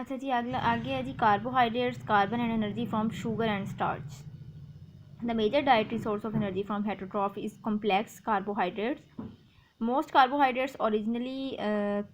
अच्छा जी, अगला आगे है जी carbohydrates, carbon and energy from sugar and starch. The major dietary source of energy from heterotroph is complex carbohydrates. Most carbohydrates originally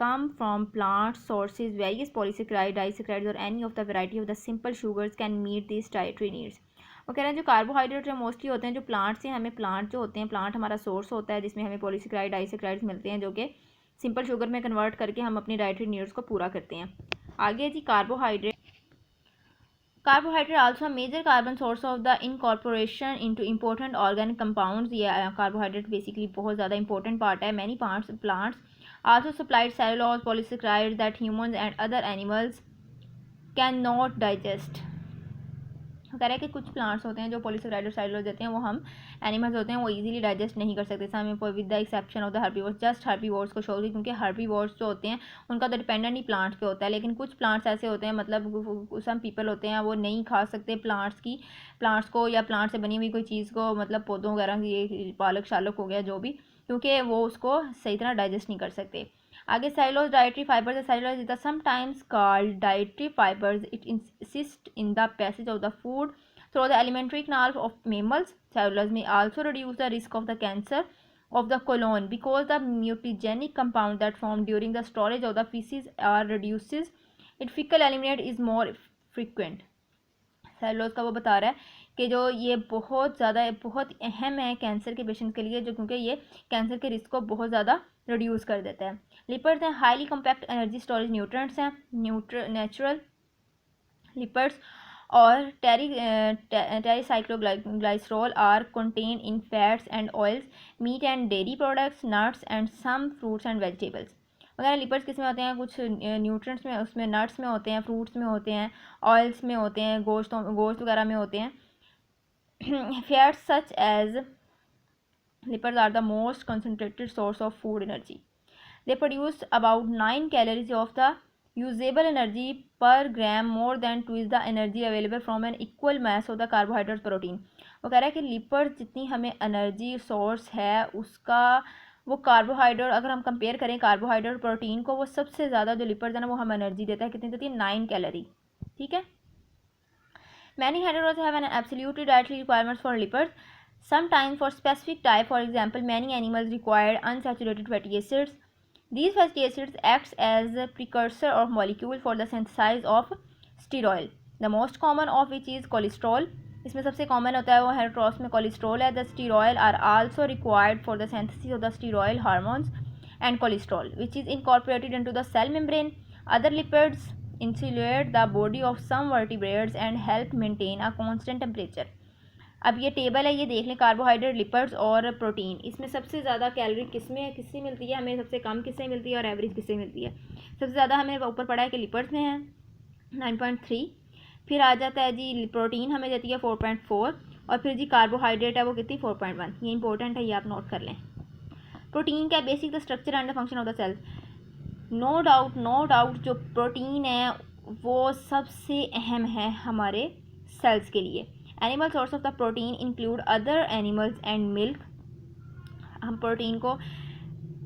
come from plant sources. Various polysaccharide, disaccharides, or any of the variety of the simple sugars can meet these dietary needs. वो कह रहे हैं जो carbohydrate है mostly होते हैं जो plant से हमें, प्लांट जो होते हैं, प्लांट हमारा सोर्स होता है जिसमें हमें पॉलीसेक्राइड, डाइसेक्राइड्स मिलते हैं जो कि सिंपल शुगर में कन्वर्ट करके हम अपनी डाइटरी नीड्स को पूरा करते हैं. आगे जी carbohydrate. Carbohydrate also a major carbon source of the incorporation into important organic compounds. ये carbohydrate basically बहुत ज़्यादा important part है. Many plants also supplied cellulose polysaccharides that humans and other animals cannot digest. कह रहा है कि कुछ plants होते हैं जो पॉलीसेक्राइड और सेलुलोज देते हैं वो हम एनिमल्स होते हैं वो इजीली डाइजेस्ट नहीं कर सकते. Some with the exception of the herbivores. Just herbivores को शो होगी क्योंकि हर्बीवोर्स जो होते हैं उनका तो डिपेंडेंट ही प्लांट्स पे होता है. लेकिन कुछ प्लांट्स ऐसे होते हैं, मतलब सम पीपल होते हैं वो नहीं खा सकते प्लांट्स को या प्लांट से बनी हुई कोई चीज़ को, मतलब पौधों वगैरह ये पालक शालक हो गया जो भी, क्योंकि वो उसको सही तरह डाइजेस्ट नहीं कर सकते. आगे cellulose dietary fibres. Cellulose is the sometimes called dietary fibres. It insist in the passage of the food through the alimentary canal of mammals. Cellulose may also reduce the risk of the cancer of the colon because the mutagenic compound that formed during the storage of the feces are reduces its fecal eliminate is more frequent. Cellulose का वो बता रहा है कि जो ये बहुत अहम है कैंसर के पेशेंट के लिए, जो क्योंकि ये कैंसर के रिस्क को बहुत ज़्यादा रिड्यूस कर देता है. लिपिड्स हैं highly compact energy storage nutrients हैं. नेचुरल लिपिड्स और triacylglycerol are contain in fats and oils, meat and dairy products, nuts and some fruits and vegetables वगैरह. लिपिड्स किस में होते हैं? कुछ न्यूट्रिएंट्स में, उसमें नट्स में होते हैं, फ्रूट्स में होते हैं, ऑयल्स में होते हैं, गोश्त वगैरह में होते हैं. Fats such as lipids are the most concentrated source of food energy. They produce about 9 calories of the usable energy per gram, more than twice the energy available from an equal mass of the carbohydrate protein. वो कह रहा है कि lipid जितनी हमें energy source है उसका वो कार्बोहाइड्रेट, अगर हम कंपेयर करें कार्बोहाइड्रेट प्रोटीन को, वो सबसे ज़्यादा जो लिपिड है ना वो हम एनर्जी देता है. कितनी देती है? 9 कैलोरी. ठीक है. Many heteros have an absolute dietary requirements for lipids. Sometimes for specific type, for example, many animals require unsaturated fatty acids. These fatty acids acts as a precursor of molecule for the synthesis of steroid. The most common of which is cholesterol. इसमें सबसे common होता है वो heterotrophs में cholesterol है. The steroid are also required for the synthesis of the steroid hormones and cholesterol which is incorporated into the cell membrane. Other lipids insulate the body of some vertebrates and help maintain a constant temperature. अब ये table है, ये देख लें carbohydrate, lipids और protein. इसमें सबसे ज़्यादा कैलोरी किससे मिलती है? हमें सबसे कम किससे मिलती है और एवरेज किससे मिलती है? सबसे ज़्यादा हमें ऊपर पड़ा है कि लिपिड्स में है 9.3. फिर आ जाता है जी प्रोटीन हमें देती है 4.4 और फिर जी कार्बोहाइड्रेट है वो कितनी 4.1. ये इंपॉर्टेंट है, ये आप नोट कर लें. प्रोटीन का basic the structure and the function of the cell. No doubt जो प्रोटीन है वो सबसे अहम है हमारे सेल्स के लिए. Animal source of the protein include other animals and milk. हम प्रोटीन को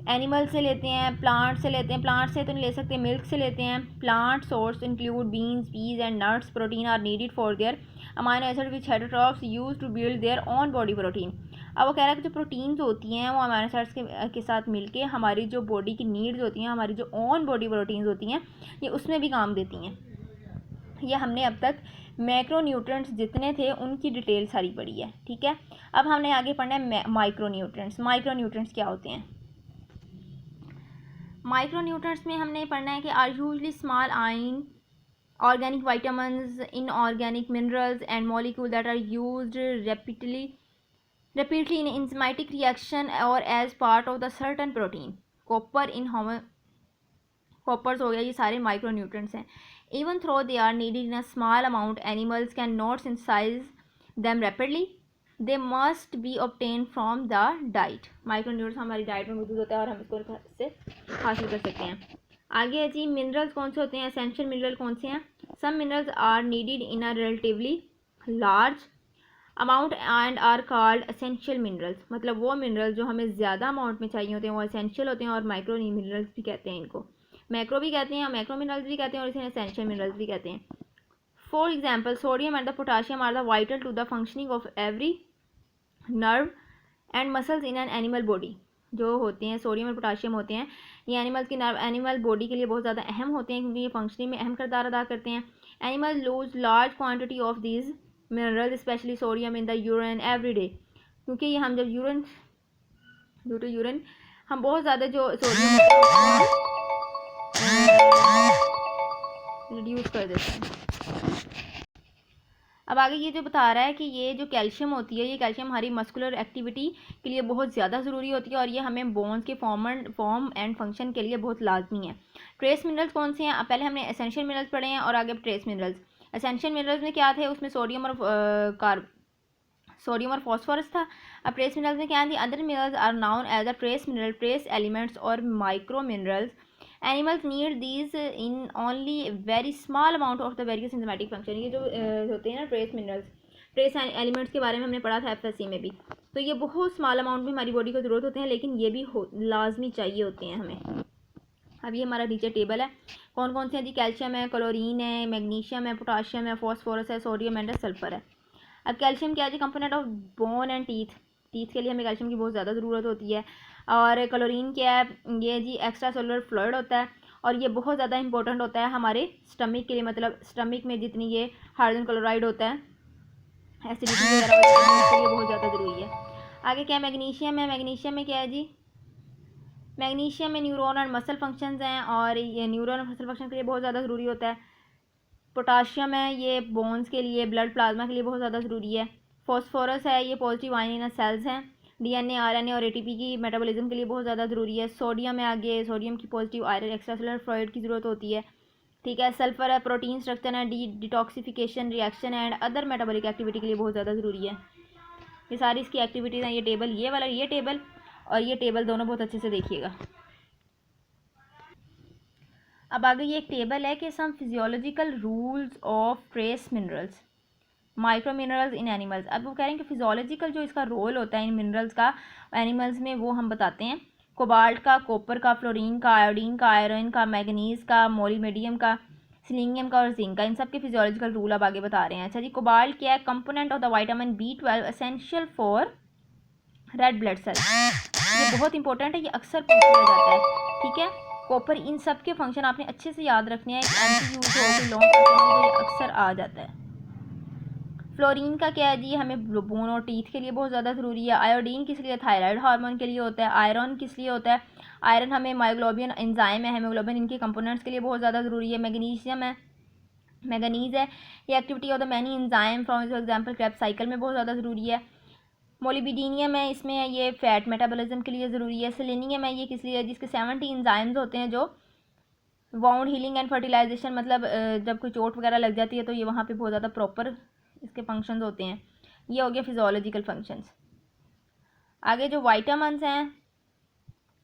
एनिमल से लेते हैं, प्लांट से लेते हैं, प्लांट से तो नहीं ले सकते, मिल्क से लेते हैं. Plant source include beans, peas and nuts. Protein are needed for their amino acid which heterotrophs use to build their own body protein. अब वो कह रहा है कि जो प्रोटीन्स होती हैं वो अमाइनो एसिड्स के साथ मिलके हमारी जो बॉडी की नीड्स होती हैं, हमारी जो ऑन बॉडी प्रोटीन्स होती हैं, ये उसमें भी काम देती हैं. ये हमने अब तक मैक्रोन्यूट्रिएंट्स जितने थे उनकी डिटेल सारी पढ़ी है. ठीक है. अब हमने आगे पढ़ना है माइक्रोन्यूट्रिएंट्स. माइक्रोन्यूट्रिएंट्स क्या होते हैं? माइक्रोन्यूट्रिएंट्स में हमने पढ़ना है कि are usually small ion organic vitamins, inorganic minerals and molecules that are used repeatedly in enzymatic reaction or as part of the certain protein. Copper coppers हो गया, ये सारे माइक्रोन्यूट्रिएंट्स हैं. Even though they are needed in a small amount, animals cannot synthesize them rapidly. They must be obtained from the diet. Micronutrients हमारी diet में मौजूद होता है और हम इसको इससे हासिल कर सकते हैं. आगे है जी मिनरल्स कौन से होते हैं? एसेंशियल मिनरल कौन से हैं? Some minerals are needed in a relatively large amount and are called essential minerals. मतलब वो मिनरल्स जो हमें ज़्यादा अमाउंट में चाहिए होते हैं वो एसेंशियल होते हैं और माइक्रो मिनरल्स भी कहते हैं इनको. मैक्रो भी कहते हैं, मैक्रो मिनरल्स भी कहते हैं, और इसे एसेंशियल मिनरल्स भी कहते हैं। For example sodium and the potassium are the vital to the functioning of every nerve and muscles in an animal body. जो होते हैं सोडियम और पोटाशियम होते हैं, ये एनिमल्स की नर्व एनिमल बॉडी के लिए बहुत ज़्यादा अहम होते हैं, क्योंकि ये फंक्शनिंग में अहम किरदार अदा करते हैं। Animal lose large quantity of these minerals specially sodium in the urine every day, क्योंकि ये हम जब यूरिन ड्यू टू यूरिन हम बहुत ज़्यादा जो सोडियम रिड्यूस कर देते हैं। अब आगे ये जो बता रहा है कि ये जो कैल्शियम होती है, ये कैल्शियम हमारी मस्कुलर एक्टिविटी के लिए बहुत ज़्यादा ज़रूरी होती है, और ये हमें बोन्स के फॉर्म एंड फंक्शन के लिए बहुत लाजमी है। ट्रेस मिनरल्स कौन से हैं? अब पहले हमने एसेंशियल मिनरल्स पढ़े हैं और आगे ट्रेस मिनरल्स। एसेंशियल मिनरल्स में क्या थे? उसमें सोडियम और फॉस्फोरस था। अब ट्रेस मिनरल्स में क्या थी? Other minerals are known as a trace mineral, trace elements और micro minerals. Animals need these in only very small amount of the various enzymatic function. ये जो होते हैं ना ट्रेस मिनरल्स, ट्रेस एलिमेंट्स के बारे में हमने पढ़ा था एफएससी में भी, तो ये बहुत स्मॉल अमाउंट में हमारी बॉडी को ज़रूरत होते हैं, लेकिन ये भी लाजमी चाहिए होते हैं हमें। अब ये हमारा नीचे टेबल है, कौन कौन से हैं जी? कैल्शियम है, क्लोरीन है, मैग्नीशियम है, पोटाशियम है, फॉस्फोरस है, सोडियम एंड सल्फर है। अब कैल्शियम क्या है जी? Component of bone and teeth, teeth के लिए हमें कैल्शियम की बहुत ज़्यादा ज़रूरत होती है। और क्लोरीन क्या है? ये जी एक्स्ट्रा सेलुलर फ्लूइड होता है, और ये बहुत ज़्यादा इंपॉर्टेंट होता है हमारे स्टमक के लिए, मतलब स्टमक में जितनी ये हाइड्रोजन क्लोराइड होता है, एसिडिटी वगैरह उसके लिए बहुत ज़्यादा ज़रूरी है। आगे क्या मैग्नीशियम है? मैग्नीशियम में क्या है जी? मैग्नीशियम में न्यूरॉन और मसल फंक्शंस हैं, और ये न्यूरॉन और मसल फंक्शन के लिए बहुत ज़्यादा ज़रूरी होता है। पोटाशियम है, ये बोन्स के लिए, ब्लड प्लाज्मा के लिए बहुत ज़्यादा ज़रूरी है। फॉस्फोरस है, ये पॉजिटिव आयन इन सेल्स हैं, डीएनए, आरएनए और एटीपी की मेटाबॉलिज्म के लिए बहुत ज़्यादा ज़रूरी है। सोडियम है, आगे सोडियम की पॉजिटिव आयरन एक्स्ट्रासेलुलर फ्लूइड की ज़रूरत होती है, ठीक है। सल्फर है, प्रोटीन स्ट्रक्चर है, detoxification reaction and other metabolic activity के लिए बहुत ज़्यादा ज़रूरी है। ये सारी इसकी एक्टिविटीज़ हैं। ये टेबल, ये वाला ये टेबल और ये टेबल दोनों बहुत अच्छे से देखिएगा। अब आगे ये एक टेबल है कि some physiological rules of trace minerals, micro minerals in animals. अब वो कह रहे हैं कि फिजियोलॉजिकल जो इसका रोल होता है इन मिनरल्स का एनिमल्स में, वो हम बताते हैं। कोबाल्ट का, कॉपर का, फ्लोरीन का, आयोडीन का, आयरन का, मैग्नीज का, मोलिबेडियम का, सिलिनियम का और जिंक का, इन सब के फिजियोलॉजिकल रूल अब आगे बता रहे हैं। अच्छा जी, कोबाल्ट क्या है? Component of the vitamin B12 essential for red blood cell. ये बहुत इंपॉर्टेंट है, ये अक्सर पूछा जाता है, ठीक है। कॉपर, इन सब के फंक्शन आपने अच्छे से याद रखने हैं, MCQ जो लॉन्ग क्वेश्चन ये अक्सर आ जाता है। फ्लोरीन का क्या है जी? हमें बोन और टीथ के लिए बहुत ज़्यादा ज़रूरी है। आयोडीन किस लिए? थायराइड हार्मोन के लिए होता है। आयरन किस लिए होता है? आयरन हमें मायोग्लोबिन एंजाइम है, हेमोग्लोबिन, इनके कंपोनेंट्स के लिए बहुत ज़्यादा ज़रूरी है। मैग्नीशियम है, मैगनीज है, ये activity of the many enzyme for example Krebs cycle में बहुत ज़्यादा ज़रूरी है। मोलिबिडीनियम है, इसमें है ये फैट मेटाबॉलिज्म के लिए ज़रूरी है। सेलेनियम है, ये किस लिए है? जिसके 70 एंजाइम्स होते हैं जो वाउंड हीलिंग एंड फर्टिलाइजेशन, मतलब जब कोई चोट वगैरह लग जाती है तो ये वहाँ पे बहुत ज़्यादा प्रॉपर इसके फंक्शंस होते हैं। ये हो गया फिजियोलॉजिकल फंक्शंस। आगे जो वाइटामिन्स हैं,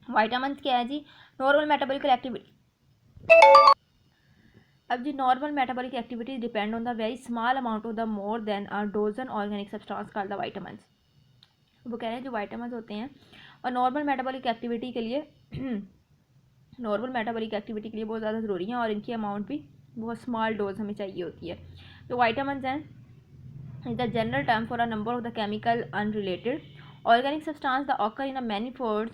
वाइटामिन्स क्या है जी? Normal metabolical activity. अब जी normal metabolic activities depend on the very small amount of the more than a dozen organic substance called the vitamins. वो कह रहे हैं जो वाइटामिन्स होते हैं और नॉर्मल मेटाबॉलिक एक्टिविटी के लिए नॉर्मल मेटाबॉलिक एक्टिविटी के लिए बहुत ज़्यादा ज़रूरी है, और इनकी अमाउंट भी बहुत स्मॉल डोज हमें चाहिए होती है। जो वाइटामिन्स हैं is the general term for a number of the chemical unrelated organic substance that occur in a manifold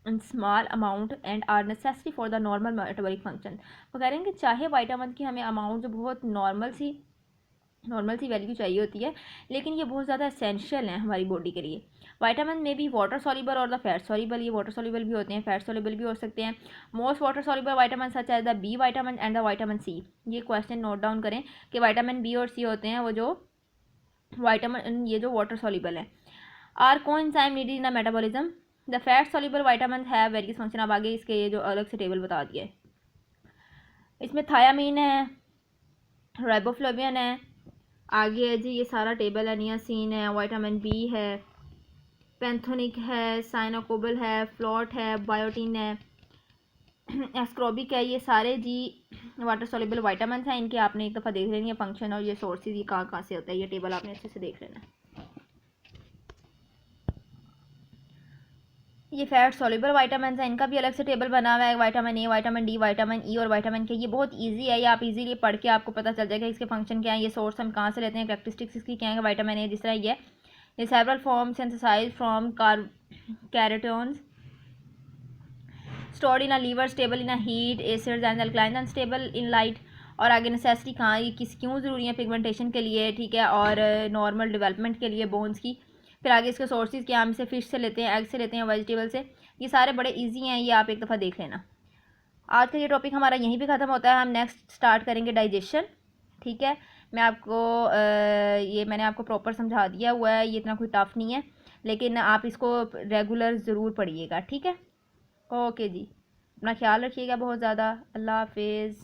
in small amount and are necessary for the normal metabolic function। वो कह रहे हैं कि चाहे वाइटामिन की हमें amount जो बहुत नॉर्मल सी वैल्यू चाहिए होती है, लेकिन ये बहुत ज़्यादा एसेंशियल हैं हमारी बॉडी के लिए। वाइटामिन में भी वाटर सॉल्युबल और द फैट सॉल्युबल, ये वाटर सॉल्युबल भी होते हैं, फैट सॉल्युबल भी हो सकते हैं। Most water soluble vitamin such as the B vitamin and the vitamin C. ये क्वेश्चन नोट डाउन करें कि वाइटामिन बी और सी होते हैं वो जो वाइटामिन, ये जो वाटर सॉल्युबल है। Are coenzyme needed in the metabolism. The fat soluble vitamin have various function. अब आगे इसके ये जो अलग से टेबल बता दिया है, इसमें थायामीन है, राइबोफ्लेविन है, आगे है जी ये सारा टेबल है, नियासिन है, विटामिन बी है, पैंथोनिक है, साइनोकोबल है, फ्लोट है, बायोटीन है, एस्क्रोबिक है, ये सारे जी वाटर सॉल्युबल वाइटामिन हैं। इनके आपने एक दफ़ा देख लेनी है फंक्शन और ये सोर्सेज ये कहाँ से होता है, ये टेबल आपने अच्छे से देख लेना है। ये फैट सॉल्युबल वाइटामिन है, इनका भी अलग से टेबल बना हुआ है, vitamin A, vitamin D, vitamin E और विटामिन के। ये बहुत इजी है, ये आप इजीली पढ़ के आपको पता चल जाएगा इसके फंक्शन क्या है, ये सोर्स हम कहाँ से लेते हैं, कैरेक्टरिस्टिक्स इसकी क्या है। विटामिन ए जिस तरह ये several form synthesize from carotenes stored in a liver, stable in a heat, acids and alkaline, unstable in light। और आगे नेसेसिटी कहाँ, ये किस क्यों ज़रूरी है पिगमेंटेशन के लिए, ठीक है, और नॉर्मल डेवलपमेंट के लिए बोन्स की। फिर आगे इसके सोर्सेज क्या, हम इसे फ़िश से लेते हैं, एग से लेते हैं, वेजिटेबल से। ये सारे बड़े इजी हैं, ये आप एक दफ़ा देख लेना। आज का ये टॉपिक हमारा यहीं पे ख़त्म होता है, हम नेक्स्ट स्टार्ट करेंगे डाइजेशन, ठीक है। मैं आपको ये मैंने आपको प्रॉपर समझा दिया हुआ है, ये इतना कोई टफ नहीं है, लेकिन आप इसको रेगुलर ज़रूर पढ़िएगा, ठीक है। ओके जी, अपना ख्याल रखिएगा बहुत ज़्यादा। अल्लाह हाफिज़।